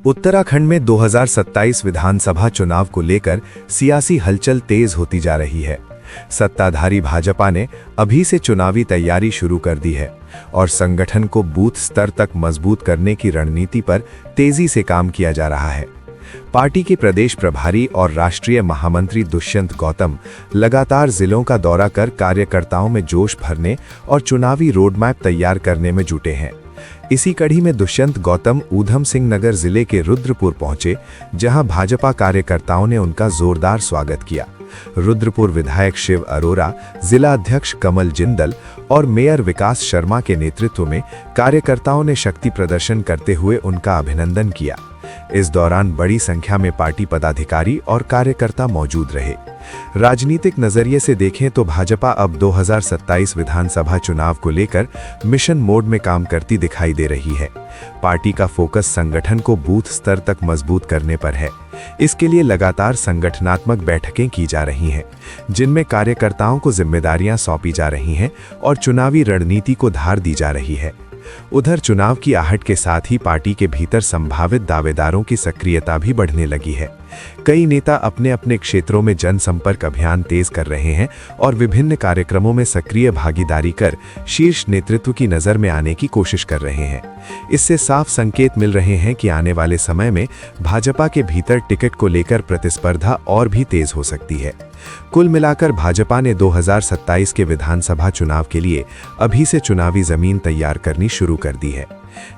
उत्तराखंड में 2027 विधानसभा चुनाव को लेकर सियासी हलचल तेज होती जा रही है। सत्ताधारी भाजपा ने अभी से चुनावी तैयारी शुरू कर दी है और संगठन को बूथ स्तर तक मजबूत करने की रणनीति पर तेजी से काम किया जा रहा है। पार्टी के प्रदेश प्रभारी और राष्ट्रीय महामंत्री दुष्यंत गौतम लगातार जिलों का दौरा कर कार्यकर्ताओं में जोश भरने और चुनावी रोडमैप तैयार करने में जुटे हैं। इसी कड़ी में दुष्यंत गौतम ऊधम सिंह नगर जिले के रुद्रपुर पहुंचे, जहां भाजपा कार्यकर्ताओं ने उनका जोरदार स्वागत किया। रुद्रपुर विधायक शिव अरोरा, जिला अध्यक्ष कमल जिंदल और मेयर विकास शर्मा के नेतृत्व में कार्यकर्ताओं ने शक्ति प्रदर्शन करते हुए उनका अभिनंदन किया। इस दौरान बड़ी संख्या में पार्टी पदाधिकारी और कार्यकर्ता मौजूद रहे। राजनीतिक नजरिए से देखें तो भाजपा अब 2027 विधानसभा चुनाव को लेकर मिशन मोड में काम करती दिखाई दे रही है। पार्टी का फोकस संगठन को बूथ स्तर तक मजबूत करने पर है। इसके लिए लगातार संगठनात्मक बैठकें की जा रही हैं, जिनमें कार्यकर्ताओं को जिम्मेदारियां सौंपी जा रही हैं और चुनावी रणनीति को धार दी जा रही है। उधर चुनाव की आहट के साथ ही पार्टी के भीतर संभावित दावेदारों की सक्रियता भी बढ़ने लगी है। कई नेता अपने अपने क्षेत्रों में जनसंपर्क अभियान तेज कर रहे हैं और विभिन्न कार्यक्रमों में सक्रिय भागीदारी कर शीर्ष नेतृत्व की नजर में आने की कोशिश कर रहे हैं। इससे साफ संकेत मिल रहे हैं कि आने वाले समय में भाजपा के भीतर टिकट को लेकर प्रतिस्पर्धा और भी तेज हो सकती है। कुल मिलाकर भाजपा ने 2027 के विधानसभा चुनाव के लिए अभी से चुनावी जमीन तैयार करनी शुरू कर दी है।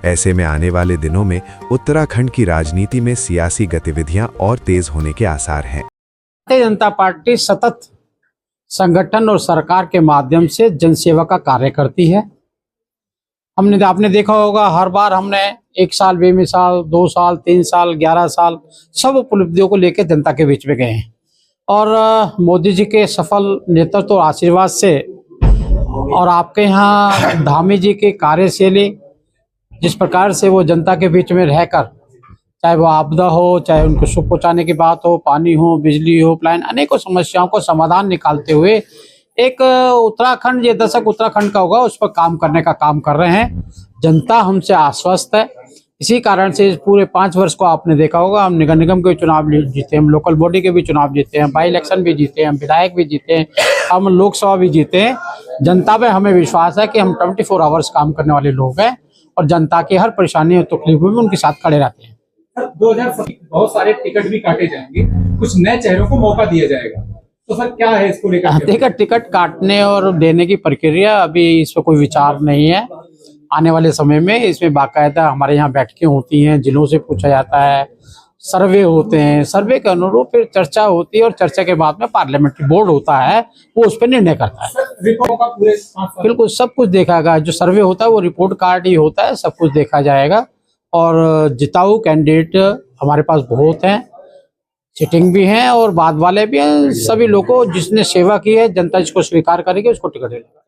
ऐसे में आने वाले दिनों में उत्तराखंड की राजनीति में सियासी गतिविधियां और तेज होने के आसार हैं। भारतीय जनता पार्टी सतत संगठन और सरकार के माध्यम से जनसेवा का कार्य करती है। आपने देखा होगा, हर बार हमने 1 साल, 20 साल, 2 साल, 3 साल, 11 साल सब उपलब्धियों को लेकर जनता के बीच में गए हैं और मोदी जी के सफल नेतृत्व और आशीर्वाद से और आपके यहाँ धामी जी के कार्यशैली, जिस प्रकार से वो जनता के बीच में रहकर, चाहे वो आपदा हो, चाहे उनको सुख पहुँचाने की बात हो, पानी हो, बिजली हो, प्लान, अनेकों समस्याओं को समाधान निकालते हुए एक उत्तराखंड, ये दशक उत्तराखंड का होगा, उस पर काम करने का काम कर रहे हैं। जनता हमसे आश्वस्त है। इसी कारण से पूरे 5 वर्ष को आपने देखा होगा, हम नगर निगम के चुनाव जीते, हम लोकल बॉडी के भी चुनाव जीते हैं, बाई इलेक्शन भी जीते हैं, हम विधायक भी जीते हैं, हम लोकसभा भी जीते हैं। जनता पे हमें विश्वास है कि हम 24 आवर्स काम करने वाले लोग हैं और जनता की हर परेशानी और तकलीफों में उनके साथ खड़े रहते हैं। 2027 बहुत सारे टिकट भी काटे जाएंगे, कुछ नए चेहरों को मौका दिया जाएगा, तो सर क्या है इसको लेकर? टिकट काटने और देने की प्रक्रिया अभी इस पर कोई विचार नहीं है। आने वाले समय में इसमें बाकायदा हमारे यहाँ बैठकें होती हैं, जिलों से पूछा जाता है, सर्वे होते हैं, सर्वे के अनुरूप फिर चर्चा होती है और चर्चा के बाद में पार्लियामेंट्री बोर्ड होता है, वो उस पर निर्णय करता है। रिपोर्ट का पूरे बिल्कुल सब कुछ देखा गया, जो सर्वे होता है वो रिपोर्ट कार्ड ही होता है, सब कुछ देखा जाएगा और जिताऊ कैंडिडेट हमारे पास बहुत हैं, सिटिंग भी हैं और बाद वाले भी हैं। सभी लोगों को जिसने सेवा की है, जनता जिसको स्वीकार करेगी उसको टिकट देगा।